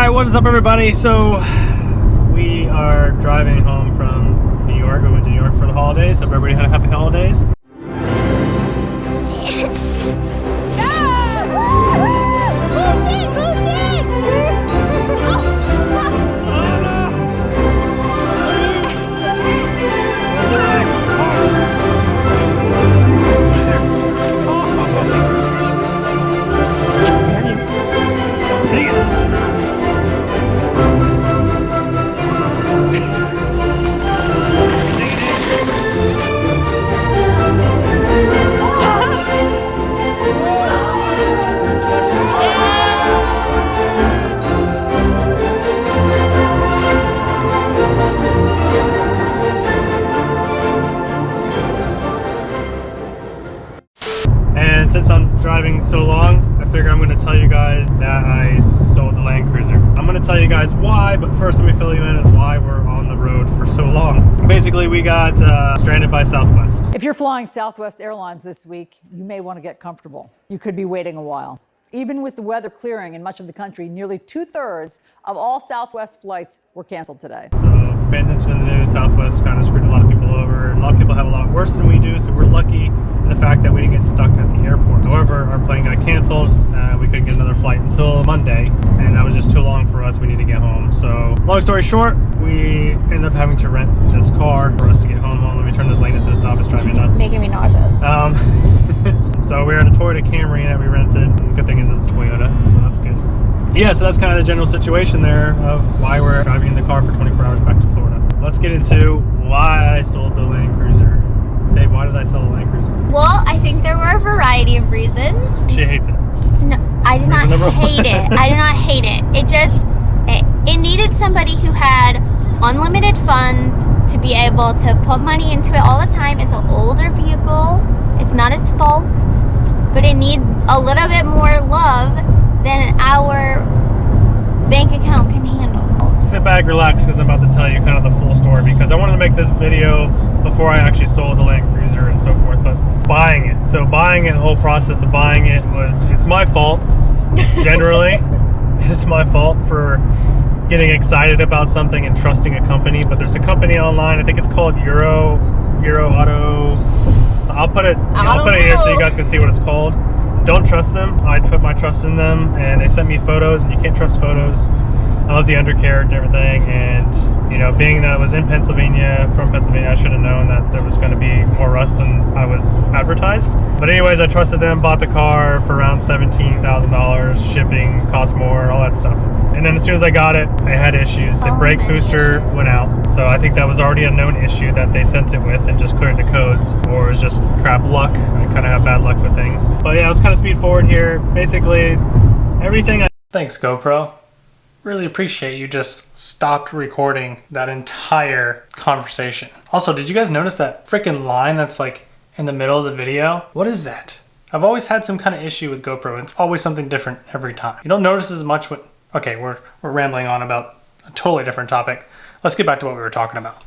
Alright, what is up everybody? So we are driving home from New York. We went to New York for the holidays. Hope everybody had a happy holidays. And since I'm driving so long, I figure I'm going to tell you guys that I sold the Land Cruiser. I'm going to tell you guys why, but first let me fill you in as why we're on the road for so long. Basically, we got stranded by Southwest. If you're flying Southwest Airlines this week, you may want to get comfortable. You could be waiting a while. Even with the weather clearing in much of the country, nearly 2/3 of all Southwest flights were canceled today. So pay attention to the news. Southwest kind of screwed a lot of people over. A lot of people have a lot worse than we do, so we're lucky in the fact that we didn't get stuck at the airport. However, our plane got canceled. We couldn't get another flight until Monday, and that was just too long for us. We need to get home. So long story short, we ended up having to rent this car for us to get home. Let me turn this lane assist off. It's driving me nuts. Making me nauseous. So we're in a Toyota Camry that we rented. The good thing is it's a Toyota, so that's good. Yeah, so that's kind of the general situation there of why we're driving in the car for 24 hours back to Florida. Let's get into why I sold the Land Cruiser. Babe, why did I sell the Land Cruiser? Well, I think there were a variety of reasons. She hates it. No, I did not hate it. I did not hate it. It needed somebody who had unlimited funds to be able to put money into it all the time. It's an older vehicle. It's not its fault, but it needs a little bit more love than our bank account can handle. Sit back, relax, because I'm about to tell you kind of the full story, because I wanted to make this video before I actually sold the Land Cruiser and so forth, but buying it. So buying it, the whole process of buying it it's my fault, generally. It's my fault for getting excited about something and trusting a company, but there's a company online, I think it's called Euro Auto. So I'll put it here so you guys can see what it's called. Don't trust them. I put my trust in them, and they sent me photos, and you can't trust photos. I love the undercarriage and everything, and you know, being that I was in Pennsylvania, from Pennsylvania, I should have known that there was going to be more rust than I was advertised. But anyways, I trusted them, bought the car for around $17,000, shipping cost more, all that stuff. And then as soon as I got it, I had issues. The brake booster went out, so I think that was already a known issue that they sent it with and just cleared the codes, or it was just crap luck. I kind of have bad luck with things. But yeah, let's kind of speed forward here. Basically, everything. Thanks, GoPro. Really appreciate you just stopped recording that entire conversation. Also, did you guys notice that freaking line that's like in the middle of the video? What is that? I've always had some kind of issue with GoPro, and it's always something different every time. You don't notice as much when... Okay, we're rambling on about a totally different topic. Let's get back to what we were talking about.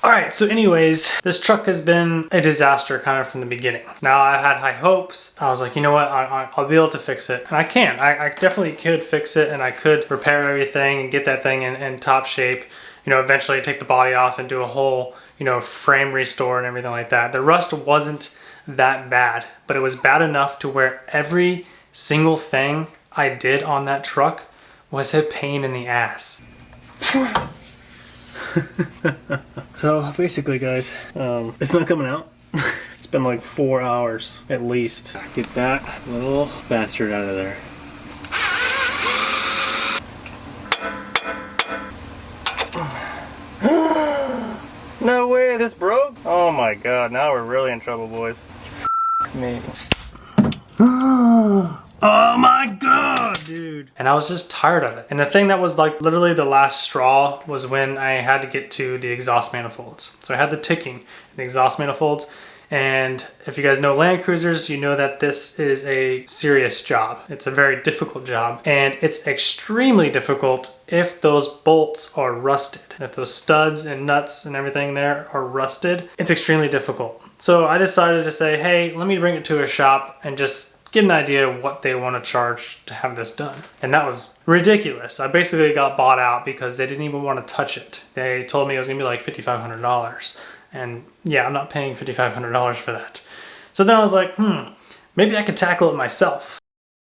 Alright, so anyways, this truck has been a disaster kind of from the beginning. Now, I had high hopes. I was like, you know what, I'll be able to fix it. And I can. I definitely could fix it, and I could repair everything and get that thing in top shape. You know, eventually take the body off and do a whole, you know, frame restore and everything like that. The rust wasn't that bad, but it was bad enough to where every single thing I did on that truck was a pain in the ass. So basically, guys, it's not coming out. It's been like 4 hours at least. Get that little bastard out of there. No way, this broke? Oh my god, now we're really in trouble, boys. Me. Oh my god, dude. And I was just tired of it. And the thing that was like literally the last straw was when I had to get to the exhaust manifolds. So I had the ticking in the exhaust manifolds. And if you guys know Land Cruisers, you know that this is a serious job. It's a very difficult job. And it's extremely difficult if those bolts are rusted. If those studs and nuts and everything there are rusted, it's extremely difficult. So I decided to say, hey, let me bring it to a shop and just get an idea of what they want to charge to have this done. And that was ridiculous. I basically got bought out because they didn't even want to touch it. They told me it was gonna be like $5,500. And yeah, I'm not paying $5,500 for that. So then I was like, maybe I could tackle it myself.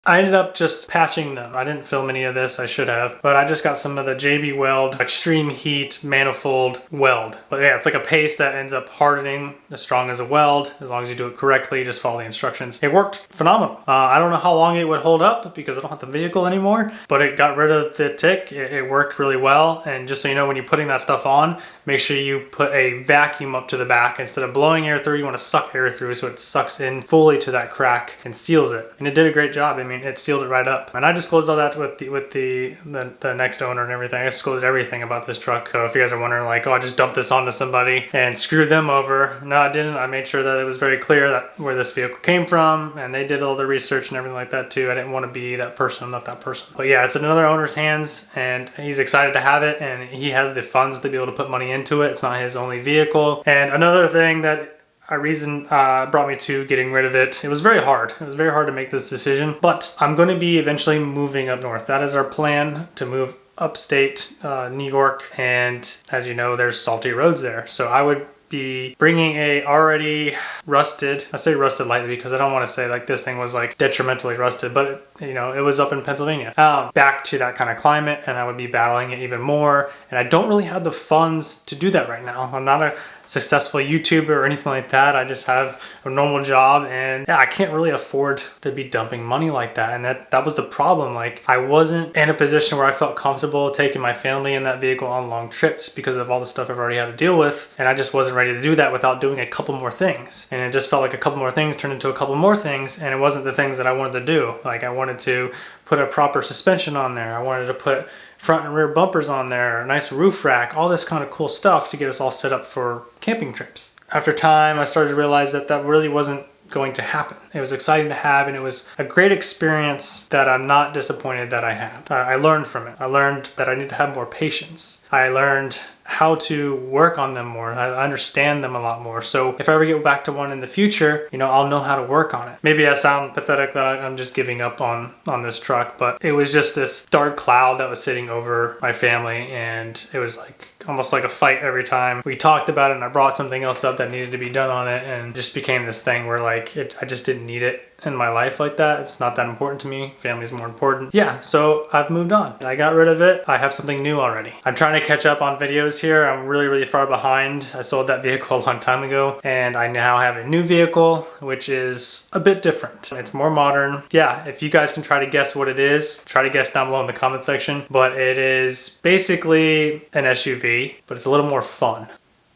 I ended up just patching them. I didn't film any of this, I should have, but I just got some of the JB Weld Extreme Heat Manifold Weld. But yeah, it's like a paste that ends up hardening as strong as a weld. As long as you do it correctly, just follow the instructions. It worked phenomenal. I don't know how long it would hold up because I don't have the vehicle anymore, but it got rid of the tick. It worked really well. And just so you know, when you're putting that stuff on, make sure you put a vacuum up to the back. Instead of blowing air through, you want to suck air through so it sucks in fully to that crack and seals it. And it did a great job. I mean, it sealed it right up. And I disclosed all that with the next owner and everything. I disclosed everything about this truck. So if you guys are wondering like, oh, I just dumped this onto somebody and screwed them over. No, I didn't. I made sure that it was very clear that where this vehicle came from, and they did all the research and everything like that too. I didn't want to be that person. I'm not that person. But yeah, it's in another owner's hands, and he's excited to have it, and he has the funds to be able to put money into it. It's not his only vehicle. And another thing that brought me to getting rid of it. It was very hard. It was very hard to make this decision, but I'm going to be eventually moving up north. That is our plan, to move upstate New York, and as you know, there's salty roads there. So I would be bringing a already rusted, I say rusted lightly because I don't want to say like this thing was like detrimentally rusted, but you know, it was up in Pennsylvania, back to that kind of climate, and I would be battling it even more. And I don't really have the funds to do that right now. I'm not a successful YouTuber or anything like that. I just have a normal job, and yeah, I can't really afford to be dumping money like that. And that was the problem. Like, I wasn't in a position where I felt comfortable taking my family in that vehicle on long trips because of all the stuff I've already had to deal with. And I just wasn't ready to do that without doing a couple more things. And it just felt like a couple more things turned into a couple more things, and it wasn't the things that I wanted to do. Like, I wanted to put a proper suspension on there. I wanted to put front and rear bumpers on there, a nice roof rack, all this kind of cool stuff to get us all set up for camping trips. After time, I started to realize that that really wasn't going to happen. It was exciting to have, and it was a great experience that I'm not disappointed that I had. I learned from it. I learned that I need to have more patience. I learned how to work on them more. I understand them a lot more. So if I ever get back to one in the future, you know, I'll know how to work on it. Maybe I sound pathetic that I'm just giving up on this truck, but it was just this dark cloud that was sitting over my family, and it was like almost like a fight every time we talked about it, and I brought something else up that needed to be done on it, and just became this thing where like I just didn't need it in my life like that. It's not that important to me. Family's more important. Yeah, so I've moved on. I got rid of it. I have something new already. I'm trying to catch up on videos here. I'm really far behind. I sold that vehicle a long time ago, and I now have a new vehicle, which is a bit different. It's more modern. Yeah, if you guys can try to guess what it is, try to guess down below in the comment section. But it is basically an SUV, but it's a little more fun.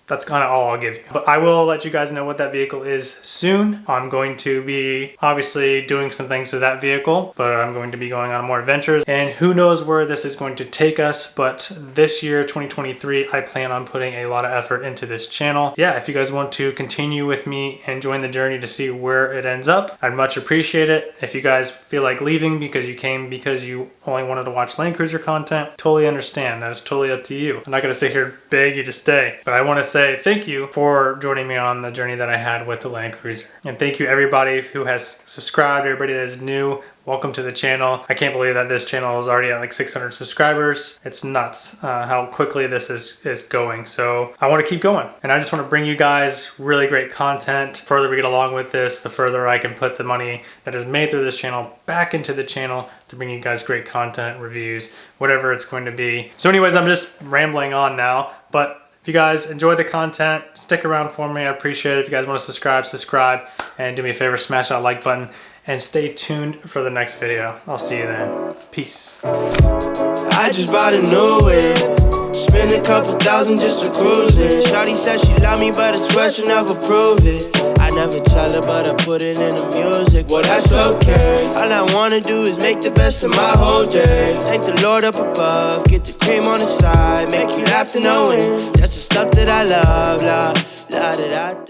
That's kind of all I'll give you. But I will let you guys know what that vehicle is soon. I'm going to be obviously doing some things to that vehicle, but I'm going to be going on more adventures, and who knows where this is going to take us. But this year, 2023, I plan on putting a lot of effort into this channel. Yeah, if you guys want to continue with me and join the journey to see where it ends up, I'd much appreciate it. If you guys feel like leaving because you came because you only wanted to watch Land Cruiser content, totally understand. That is totally up to you. I'm not going to sit here and beg you to stay, but I want to say thank you for joining me on the journey that I had with the Land Cruiser. And thank you everybody who has subscribed, everybody that is new. Welcome to the channel. I can't believe that this channel is already at like 600 subscribers. It's nuts how quickly this is going. So I want to keep going, and I just want to bring you guys really great content. The further we get along with this, the further I can put the money that is made through this channel back into the channel to bring you guys great content, reviews, whatever it's going to be. So anyways, I'm just rambling on now, but if you guys enjoy the content, stick around for me. I appreciate it. If you guys want to subscribe, and do me a favor, smash that like button, and stay tuned for the next video. I'll see you then. Peace. I just bought a new whip, spent a couple thousand just to cruise it. Shawty said she love me, but I swear she'll never prove it. I never tell her, but I put it in the music. Well, that's okay. All I wanna do is make the best of my whole day. Thank the Lord up above, get the cream on the side, make you laugh to know it. That's the stuff that I love, la da da da.